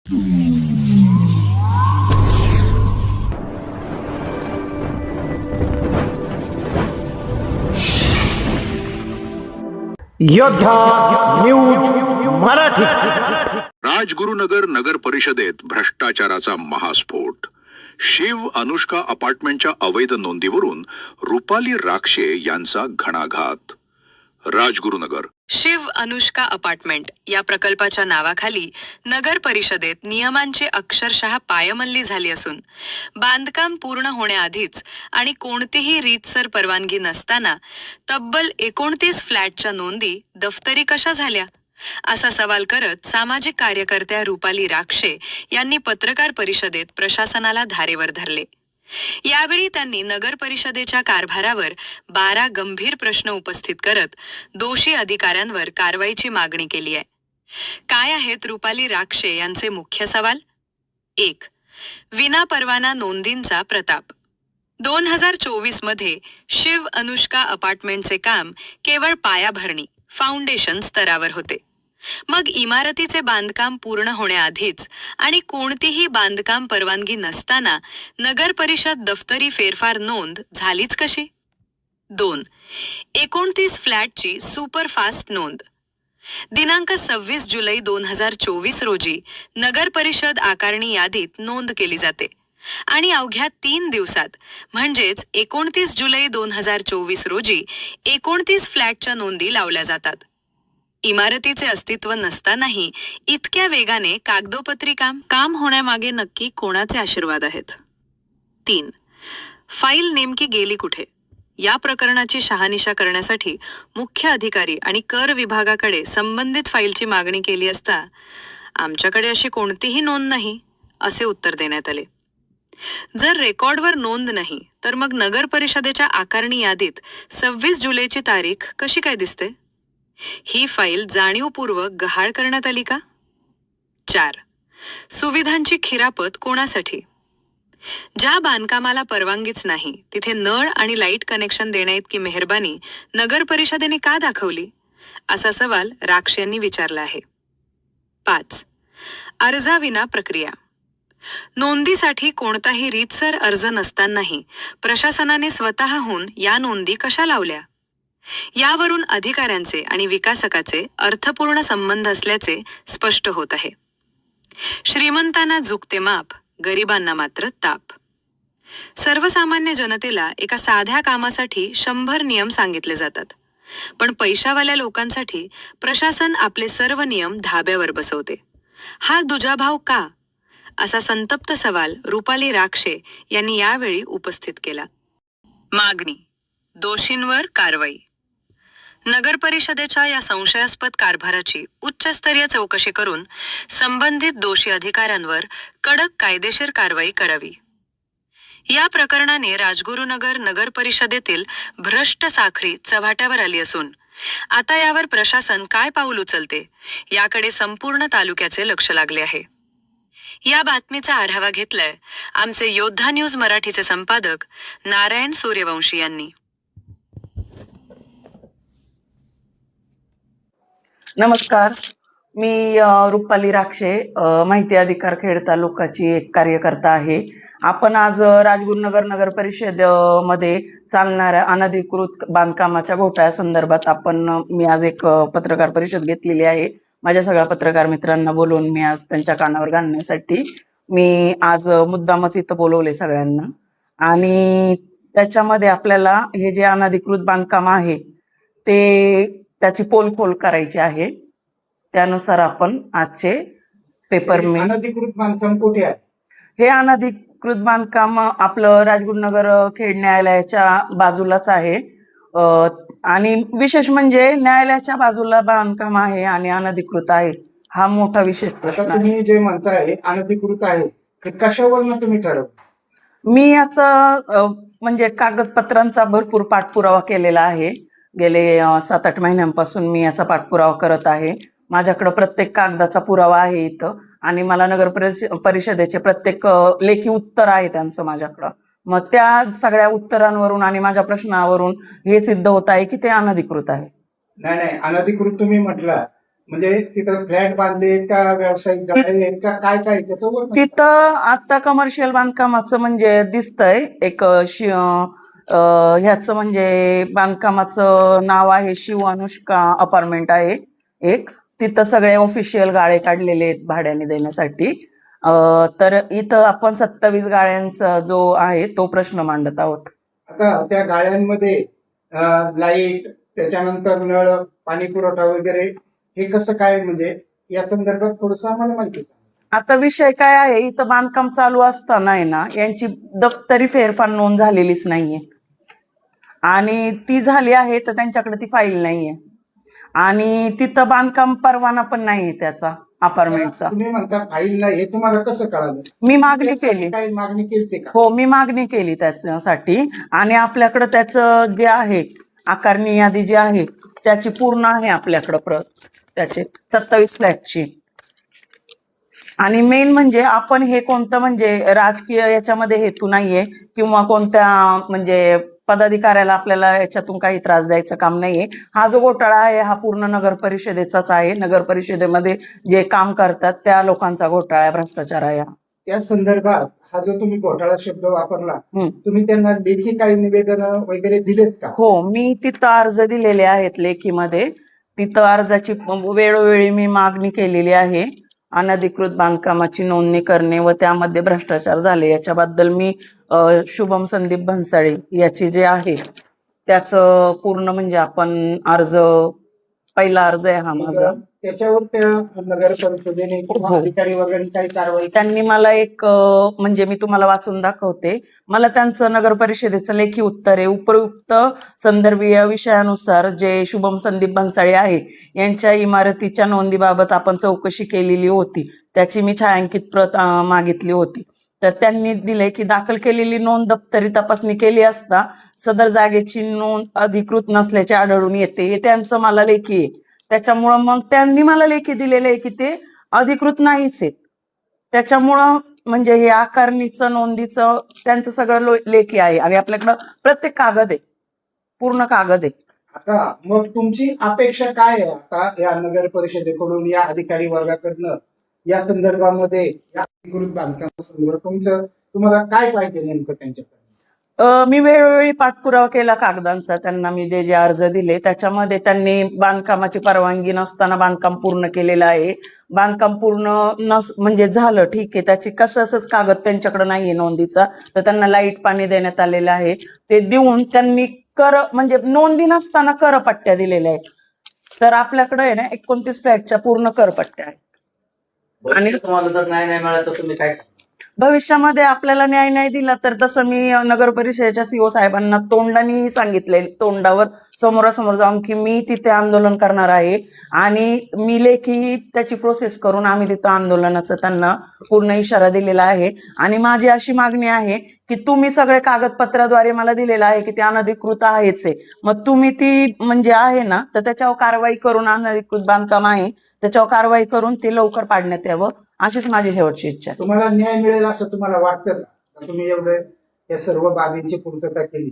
योद्धा न्यूज मराठी. राजगुरुनगर नगर परिषदेत भ्रष्टाचाराचा महास्फोट. शिव अनुष्का अपार्टमेंटच्या अवैध नोंदीवरून रुपाली राक्षे यांचा घणाघात. राजगुरुनगर. शिव अनुष्का अपार्टमेंट या प्रकल्पाच्या नावाखाली नगर परिषदेत नियमांची अक्षरशः पायमल्ली झाली असून बांधकाम पूर्ण होण्याआधीच आणि कोणतीही रीतसर परवानगी नसताना तब्बल 29 फ्लॅटच्या नोंदी दफ्तरी कशा झाल्या असा सवाल करत सामाजिक कार्यकर्त्या रुपाली राक्षे यांनी पत्रकार परिषदेत प्रशासनाला धारेवर धरले. यावेळी त्यांनी नगर परिषदेच्या कारभारावर 12 गंभीर प्रश्न उपस्थित करत दोषी अधिकाऱ्यांवर कारवाईची मागणी केली आहे. काय आहेत रुपाली राक्षे यांचे मुख्य सवाल? 1. विनापरवाना नोंदींचा प्रताप. 2024 मध्ये शिव अनुष्का अपार्टमेंटचे काम केवळ पायाभरणी फाउंडेशन स्तरावर होते. मग इमारतीचे बांधकाम पूर्ण होण्याआधीच आणि कोणतीही बांधकाम परवानगी नसताना नगर परिषद दफ्तरी फेरफार नोंद झालीच कशी? 2. 29 फ्लॅटची सुपरफास्ट नोंद. दिनांक 26 जुलै 2024 रोजी नगर परिषद आकारणी यादीत नोंद केली जाते आणि अवघ्या 3 दिवसात म्हणजेच 29 जुलै 2024 रोजी 29 फ्लॅटच्या नोंदी लावल्या जातात. इमारतीचे अस्तित्व नसतानाही इतक्या वेगाने कागदोपत्री काम होण्यामागे नक्की कोणाचे आशीर्वाद आहेत? 3. फाईल नेमकी गेली कुठे? या प्रकरणाची शहानिशा करण्यासाठी मुख्य अधिकारी आणि कर विभागाकडे संबंधित फाईलची मागणी केली असता आमच्याकडे अशी कोणतीही नोंद नाही असे उत्तर देण्यात आले. जर रेकॉर्डवर नोंद नाही तर मग नगर परिषदेच्या आकारणी यादीत 26 जुलैची तारीख कशी काय दिसते? ही फाईल जाणीवपूर्वक गहाळ करण्यात आली का? 4. सुविधांची खिरापत कोणासाठी? ज्या बांधकामाला परवानगीच नाही तिथे नळ आणि लाईट कनेक्शन देण्याइतकी मेहरबानी नगर परिषदेने का दाखवली असा सवाल राक्षे यांनी विचारला आहे. 5. अर्जाविना प्रक्रिया. नोंदीसाठी कोणताही रीतसर अर्ज नसतानाही प्रशासनाने स्वतःहून या नोंदी कशा लावल्या? यावरून अधिकाऱ्यांचे आणि विकासकाचे अर्थपूर्ण संबंध असल्याचे स्पष्ट होत आहे. श्रीमंतांना झुकते माप, गरिबांना मात्र ताप. सर्वसामान्य जनतेला एका साध्या कामासाठी 100 नियम सांगितले जातात, पण पैशावाल्या लोकांसाठी प्रशासन आपले सर्व नियम धाब्यावर बसवते. हा दुजाभाव का? असा संतप्त सवाल रुपाली राक्षे यांनी यावेळी उपस्थित केला. मागणी. दोषींवर कारवाई. नगर परिषदेच्या या संशयास्पद कारभाराची उच्चस्तरीय चौकशी करून संबंधित दोषी अधिकाऱ्यांवर कडक कायदेशीर कारवाई करावी. या प्रकरणाने राजगुरुनगर नगर परिषदेतील भ्रष्ट साखळी चव्हाट्यावर आली असून आता यावर प्रशासन काय पाऊल उचलते याकडे संपूर्ण तालुक्याचे लक्ष लागले आहे. या बातमीचा आढावा घेतलाय आमचे योद्धा न्यूज मराठीचे संपादक नारायण सूर्यवंशी यांनी. नमस्कार, मी रुपाली राक्षे, माहिती अधिकार खेड तालुकाची एक कार्यकर्ता आहे. आपण आज राजगुरुनगर नगर परिषद मध्ये चालणाऱ्या अनधिकृत बांधकामाच्या घोटाळ्यासंदर्भात मी आज एक पत्रकार परिषद घेतलेली आहे. माझ्या सगळ्या पत्रकार मित्रांना बोलवून मी आज त्यांच्या कानावर घालण्यासाठी मी आज मुद्दामच इथं बोलवले सगळ्यांना. आणि त्याच्यामध्ये आपल्याला हे जे अनधिकृत बांधकाम आहे ते त्याची पोलखोल करायची आहे. त्यानुसार आपण आजचे पेपर मी अनधिकृत बांधकाम कुठे आहे? हे अनधिकृत बांधकाम आपलं राजगुरुनगर खेड न्यायालयाच्या बाजूलाच आहे. आणि विशेष म्हणजे न्यायालयाच्या बाजूला बांधकाम आहे आणि अनधिकृत आहे, हा मोठा विशेष प्रश्न. तुम्ही जे म्हणताय अनधिकृत आहे ते कशावरनं तुम्ही ठरवलं? मी याचा म्हणजे कागदपत्रांचा भरपूर पाठपुरावा केलेला आहे. गेले 7-8 महिन्यांपासून मी याचा पाठपुरावा करत आहे. माझ्याकडे प्रत्येक कागदाचा पुरावा आहे इथं आणि मला नगर परिषदेचे प्रत्येक लेखी उत्तर आहे त्यांचं माझ्याकडं. मग त्या सगळ्या उत्तरांवरून आणि माझ्या प्रश्नावरून हे सिद्ध होत आहे की ते अनधिकृत आहे. नाही, अनधिकृत तुम्ही म्हटला म्हणजे तिथं फ्लॅट बांधले का व्यावसायिक गाळे आहेत का काय काय त्याचं वर्णन करा. तिथं आता कमर्शियल बांधकामाचं म्हणजे दिसतंय एक ह्याचं म्हणजे बांधकामाचं नाव आहे शिव अनुष्का अपार्टमेंट आहे एक. तिथं सगळे ऑफिशियल गाळे काढलेले आहेत भाड्याने देण्यासाठी. तर इथं आपण 27 गाळ्यांचा जो आहे तो प्रश्न मांडत आहोत. आता त्या गाळ्यांमध्ये लाईट त्याच्यानंतर नळ पाणी पुरवठा वगैरे हे कसं काय म्हणजे या संदर्भात थोडस आम्हाला माहिती सांगा. आता विषय काय आहे, इथं बांधकाम चालू असताना आहे ना यांची दप्तरी फेरफार नोंद झालेलीच नाहीये आणि ती झाली आहे तर त्यांच्याकडे ती फाईल नाहीये आणि तिथं बांधकाम परवाना पण नाहीये त्याचा अपार्टमेंटचा. तुम्ही म्हणता फाईल नाही हे तुम्हाला कसं कळालं? मी मागणी केली. काही मागणी केली का? हो, मी मागणी केली त्याच्यासाठी आणि आपल्याकडे त्याचं जे आहे आकारणी यादी जी आहे त्याची पूर्ण आहे आपल्याकडं प्रत त्याचे 27 फ्लॅटची. आणि मेन म्हणजे आपण हे कोणतं म्हणजे राजकीय याच्यामध्ये हेतू नाहीये किंवा कोणत्या म्हणजे पदाधिकाऱ्याला आपल्याला याच्यातून काही त्रास द्यायचं काम नाहीये. हा जो घोटाळा आहे हा पूर्ण नगर परिषदेचाच आहे. नगर परिषदेमध्ये जे काम करतात त्या लोकांचा घोटाळा आहे, भ्रष्टाचार आहे. त्या संदर्भात हा जो तुम्ही घोटाळा शब्द वापरला हम्म. तुम्ही त्यांना लेखी काही निवेदन वगैरे दिलेत का? हो, मी तिथं अर्ज दिलेले आहेत लेखीमध्ये. तिथं अर्जाची वेळोवेळी मी मागणी केलेली आहे. अनधिकृत बांधकामाची नोंदणी करणे व त्यामध्ये भ्रष्टाचार झाले याच्याबद्दल मी शुभम संदीप भन्साळे याची जे आहे त्याचं पूर्ण म्हणजे आपण अर्ज पहिला अर्ज आहे हा माझा. त्याच्यावर त्या नगर परिषदेने किंवा हो. अधिकारी वगैरे काही कारवाई त्यांनी मला एक म्हणजे मी तुम्हाला वाचून दाखवते. मला त्यांचं नगर परिषदेचं लेखी उत्तर आहे. उपयुक्त संदर्भीय विषयानुसार जे शुभम संदीप भन्साळे आहे यांच्या इमारतीच्या नोंदीबाबत आपण चौकशी केलेली होती, त्याची मी छायांकित प्रत मागितली होती. तर त्यांनी दिले की दाखल केलेली नोंद दप्तरी तपासणी केली असता सदर जागेची नोंद अधिकृत नसल्याचे आढळून येते. हे त्यांचं मला लेखी आहे. त्याच्यामुळं मग त्यांनी मला लेखी दिलेले आहे की ते अधिकृत नाहीच आहेत. त्याच्यामुळं म्हणजे हे आकारणीचं नोंदीचं त्यांचं सगळं लेखी आहे आणि आपल्याकडं प्रत्येक कागद आहे, पूर्ण कागद आहे. आता मग तुमची अपेक्षा काय आहे आता या नगर परिषदेकडून या अधिकारी वर्गाकडनं या संदर्भामध्ये या अधिकृत बांधकामासंदर्भात तुम्हाला काय पाहिजे नेमकं त्यांच्याकडे? मी वेळोवेळी पाठपुरावा केला कागदांचा. त्यांना मी जे जे अर्ज दिले त्याच्यामध्ये त्यांनी बांधकामाची परवानगी नसताना बांधकाम पूर्ण केलेलं आहे. बांधकाम पूर्ण म्हणजे झालं ठीक आहे, त्याची कशाचाच कागद त्यांच्याकडे नाहीये नोंदीचा. तर त्यांना लाईट पाणी देण्यात आलेलं आहे. ते देऊन त्यांनी म्हणजे नोंदी नसताना करपट्ट्या दिलेल्या आहेत. तर आपल्याकडे आहे ना 29 फ्लॅटच्या पूर्ण करपट्ट्या आहेत. आणि तुम्हाला जर न्याय नाही मिळाला तर तुम्ही काय भविष्यामध्ये आपल्याला न्याय नाही दिला तर तसं मी नगर परिषदेच्या सीओ साहेबांना तोंडाने सांगितलंय, तोंडावर समोरासमोर जाऊन की मी तिथे आंदोलन करणार आहे आणि मी लेखी त्याची प्रोसेस करून आम्ही तिथं आंदोलनाचा त्यांना पूर्ण इशारा दिलेला आहे. आणि माझी अशी मागणी आहे की तुम्ही सगळे कागदपत्राद्वारे मला दिलेलं आहे की ते अनधिकृत आहेच आहे, मग तुम्ही ती म्हणजे आहे ना तर त्याच्यावर कारवाई करून, अनधिकृत बांधकाम आहे त्याच्यावर कारवाई करून ते लवकर पाडण्यात यावं अशीच माझी शेवटची इच्छा आहे. तुम्हाला न्याय मिळेल असं तुम्हाला वाटतं का? तुम्ही एवढे या सर्व बाबींची पूर्तता केली,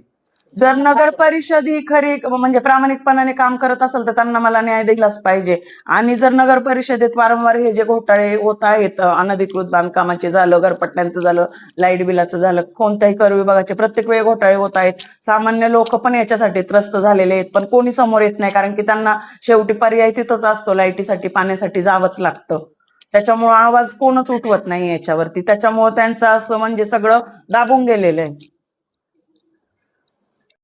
जर नगर परिषद ही खरी म्हणजे प्रामाणिकपणाने काम करत असेल तर त्यांना मला न्याय दिलाच पाहिजे. आणि जर नगर परिषदेत वारंवार हे जे घोटाळे होत आहेत, अनधिकृत बांधकामाचे झालं, घरपट्ट्यांचं झालं, लाईट बिलाचं झालं, कोणत्याही कर विभागाचे प्रत्येक वेळी घोटाळे होत आहेत, सामान्य लोक पण याच्यासाठी त्रस्त झालेले आहेत, पण कोणी समोर येत नाही कारण की त्यांना शेवटी पर्याय तिथंच असतो, लाईटीसाठी पाण्यासाठी जावंच लागतं. त्याच्यामुळं आवाज कोणच उठवत नाही याच्यावरती. त्याच्यामुळं त्यांचं असं म्हणजे सगळं दाबून गेलेलं आहे.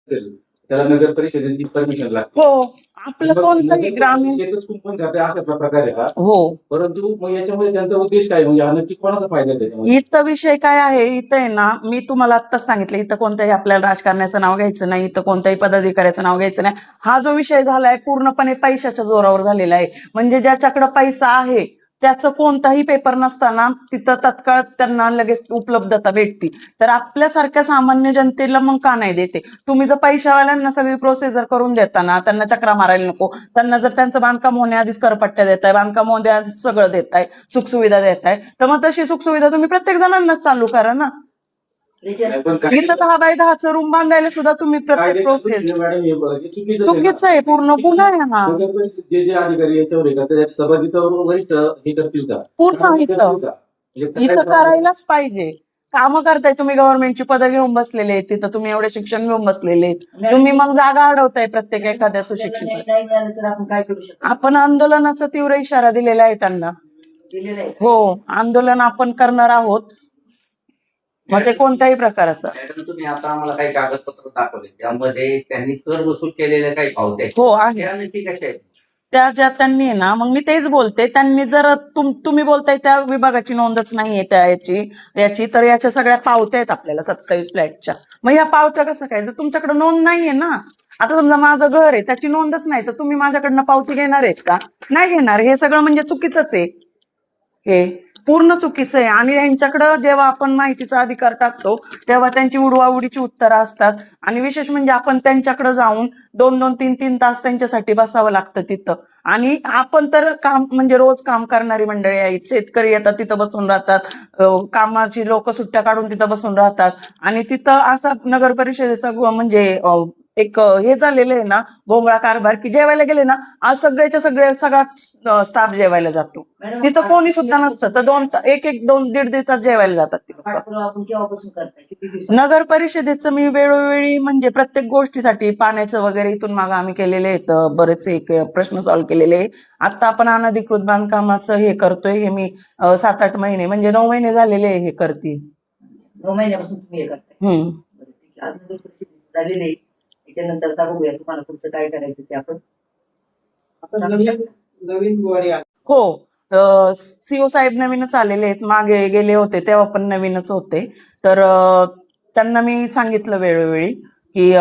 त्याला नगर परिषदेची परमिशन लागते. हो, आपलं कोणतंही ग्रामीण शेतच कुंपण जाते अशा प्रकारे हा. हो. परंतु मग याच्यामध्ये त्यांचा उद्देश काय म्हणजे हा नक्की कोणाचा फायदा त्याच्यामध्ये? इथं विषय काय आहे, इथं आहे ना मी तुम्हाला आत्ताच सांगितलं, इथं कोणत्याही आपल्याला राजकारण्याचं नाव घ्यायचं नाही, इथं कोणत्याही पदाधिकाऱ्याचं नाव घ्यायचं नाही. हा जो विषय झालाय पूर्णपणे पैशाच्या जोरावर झालेला आहे. म्हणजे ज्याच्याकडे पैसा आहे त्याचं कोणताही पेपर नसताना तिथं तत्काळ त्यांना लगेच उपलब्धता भेटती. तर आपल्यासारख्या सामान्य जनतेला मग का नाही देते? तुम्ही जर पैशावाल्यांना सगळी प्रोसिजर करून देताना त्यांना चक्रा मारायला नको. त्यांना जर त्यांचं बांधकाम होण्याआधीच करपट्ट्या देताय, बांधकाम होण्याआधीच सगळं देताय, सुखसुविधा देताय, तर मग तशी सुखसुविधा तुम्ही प्रत्येक जणांनाच चालू करा ना. नाही, पण काही- इथं 10x10चं रूम बांधायला सुद्धा तुम्ही प्रत्येक कायद्याचं प्रोसेस सुद्धा मॅडम हे बघा, हे चुकीचं आहे ना. चुकीचं आहे, पूर्ण गुन्हा आहे हा. नगर परिषद जे अधिकारी याच्यावर हे करतात त्याच्या सहभागितावर वरिष्ठ हे करतील का? पूर्ण कारवाई इथं करतील का? म्हणजे काय इथं problem? करायलाच पाहिजे. कामं करताय तुम्ही, गव्हर्नमेंटची पदं घेऊन बसलेले आहेत तिथं, तुम्ही एवढे शिक्षण घेऊन बसलेले आहेत, तुम्ही मग जागा अडवताय प्रत्येक एखाद्या सुशिक्षित. नाही मिळालं तर आपण काय करू शकतो? आपण आंदोलनाचा तीव्र इशारा दिलेला आहे त्यांना. दिलेलं आहे. हो, आंदोलन आपण करणार आहोत, मग ते कोणत्याही प्रकाराचं. मॅडम, तुम्ही आता आम्हाला काही कागदपत्र दाखवले त्यामध्ये त्यांनी कर वसूल केलेले काही पावते आहेत. हो आहे, त्या नक्की कशा आहेत? त्या ज्या त्यांनी आहे ना, मग मी तेच बोलते, त्यांनी जर तुम्ही बोलताय त्या विभागाची नोंदच नाहीये त्या याची तर याच्या सगळ्या पावत्या आहेत आपल्याला 27 फ्लॅटच्या. मग या पावत्या कसं काय, जर तुमच्याकडे नोंद नाहीये ना, आता समजा माझं घर आहे त्याची नोंदच नाही तर तुम्ही माझ्याकडनं पावती घेणार आहेत का? नाही घेणार. हे सगळं म्हणजे चुकीचंच आहे, हे पूर्ण चुकीचं आहे. आणि यांच्याकडं जेव्हा आपण माहितीचा अधिकार टाकतो तेव्हा त्यांची उडवाउडीची उत्तरं असतात. आणि विशेष म्हणजे आपण त्यांच्याकडे जाऊन 2-2, 3-3 तास त्यांच्यासाठी बसावं लागतं तिथं. आणि आपण तर काम म्हणजे रोज काम करणारी मंडळी आहेत, शेतकरी येतात तिथं बसून राहतात, कामाची लोक सुट्ट्या काढून तिथं बसून राहतात. आणि तिथं असा नगर परिषदेचा म्हणजे एक हे झालेलं आहे ना, भोंगळा कारभार, की जेवायला गेले ना आज सगळा स्टाफ जेवायला जातो, मॅडम, तिथं कोणी सुद्धा नसतं तर 1-1, 2-1.5 तास जेवायला जातात तिथं. पाठपुरावा आपण केव्हापासून करताय? किती दिवस? नगर परिषदेचं मी वेळोवेळी म्हणजे प्रत्येक गोष्टीसाठी पाण्याचं वगैरे इथून मागं आम्ही केलेले आहेत, बरेच एक प्रश्न सॉल्व्ह केलेले आहे. आता आपण अनधिकृत बांधकामाचं हे करतोय, हे मी 7-8 महिने म्हणजे 9 महिने झालेले हे करते. 9 महिन्यापासून तुम्ही हे करताय. हम्म. बरं, ठीक आहे. आज नगर परिषद झालेली आहे, त्याच्यानंतर आता बघूया तुम्हाला पुढचं काय करायचं ते आपण. आता नवीन दिवाळी आहे. हो, सीओ साहेब नवीनच आलेले आहेत, मागे गेले होते तेव्हा पण नवीनच होते. तर त्यांना मी सांगितलं वेळोवेळी की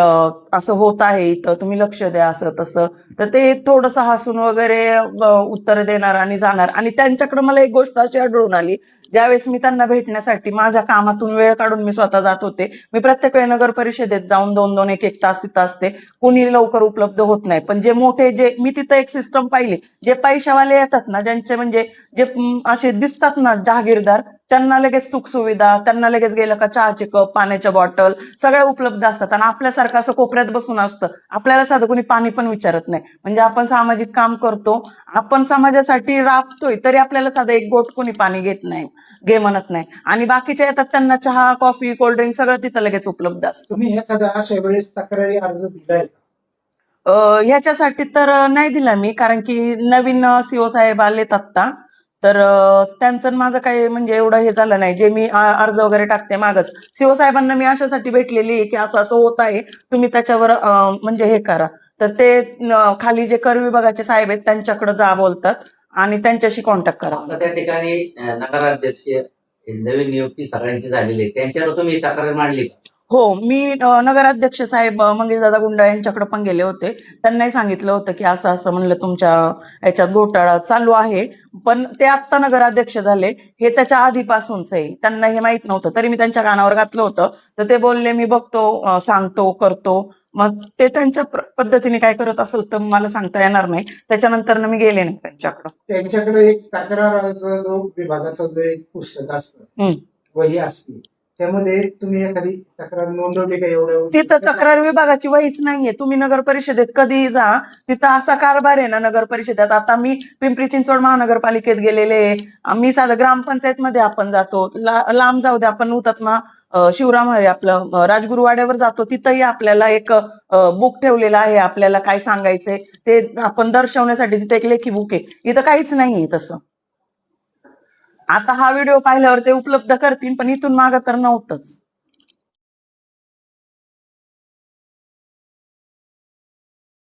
असं होत आहे इथं, तुम्ही लक्ष द्या, असं तसं. तर ते थोडंसं हसून वगैरे उत्तर देणार आणि जाणार. आणि त्यांच्याकडे मला एक गोष्ट अशी आढळून आली, ज्यावेळेस मी त्यांना भेटण्यासाठी माझ्या कामातून वेळ काढून मी स्वतः जात होते, मी प्रत्येक वेळी नगर परिषदेत जाऊन 2-2, 1-1 तास तिथं असते, कुणी लवकर उपलब्ध होत नाही. पण जे मोठे, जे मी तिथं एक सिस्टम पाहिली, जे पैशावाले येतात ना, ज्यांचे म्हणजे जे असे दिसतात ना जहागीरदार, त्यांना लगेच सुखसुविधा, त्यांना लगेच गेलं का चहाचे कप, पाण्याच्या बॉटल सगळ्या उपलब्ध असतात. आणि आपल्यासारखं असं कोपऱ्यात बसून असतं, आपल्याला साधं कोणी पाणी पण विचारत नाही. म्हणजे आपण सामाजिक काम करतो, आपण समाजासाठी राबतोय, तरी आपल्याला साधं एक गोट कोणी पाणी घे म्हणत नाही. आणि बाकीच्या येतात त्यांना चहा, कॉफी, कोल्ड्रिंक सगळं तिथं लगेच उपलब्ध असतं. तुम्ही एखादा अशा वेळेस तक्रारी अर्ज दिलाय का? ह्याच्यासाठी तर नाही दिला मी, कारण की नवीन सीओ साहेब आलेत आत्ता, तर त्यांचं आणि माझं काही म्हणजे एवढं हे झालं नाही. जे मी अर्ज वगैरे टाकते मागच सीओ साहेबांना मी अशासाठी भेटलेली आहे की असं असं होत आहे, तुम्ही त्याच्यावर म्हणजे हे करा. तर ते खाली जे कर विभागाचे साहेब आहेत त्यांच्याकडे जा बोलतात आणि त्यांच्याशी कॉन्टॅक्ट करा. आता त्या ठिकाणी नगराध्यक्ष नवीन नियुक्ती सगळ्यांची झालेली आहे, त्यांच्यावर तुम्ही तक्रार मांडली का? हो, मी नगराध्यक्ष साहेब मंगेशदादा गुंडाळ यांच्याकडे पण गेले होते. त्यांनाही सांगितलं होतं की असं असं म्हणलं तुमच्या याच्यात घोटाळा चालू आहे. पण ते आत्ता नगराध्यक्ष झाले, हे त्याच्या आधीपासूनच आहे, त्यांना हे माहित नव्हतं. तरी मी त्यांच्या कानावर घातलं होतं, तर ते बोलले मी बघतो, सांगतो, करतो. मग ते त्यांच्या पद्धतीने काय करत असेल तर मला सांगता येणार नाही. त्याच्यानंतर मी गेले नाही त्यांच्याकडं. त्यांच्याकडे एक तक्रारचा जो विभागाचा जो एक पुस्तक असतं, वही असते, त्यामध्ये तुम्ही एखादी तक्रार नोंदवली का? एवढं तिथं तक्रार विभागाची वहीच नाहीये. तुम्ही नगर परिषदेत कधीही जा, तिथं असा कारभार आहे ना नगर परिषदेत. आता मी पिंपरी चिंचवड महानगरपालिकेत गेलेले, मी साधं ग्रामपंचायत मध्ये आपण जातो, लांब जाऊ दे, आपण हुतात्मा शिवराम हरे आपलं राजगुरुवाड्यावर जातो, तिथंही आपल्याला एक बुक ठेवलेलं आहे, आपल्याला काय सांगायचंय ते आपण दर्शवण्यासाठी तिथे एक लेखी बुक आहे. इथं काहीच नाहीये तसं. आता हा व्हिडिओ पाहिल्यावर ते उपलब्ध करतील, पण इथून मागं तर नव्हतंच.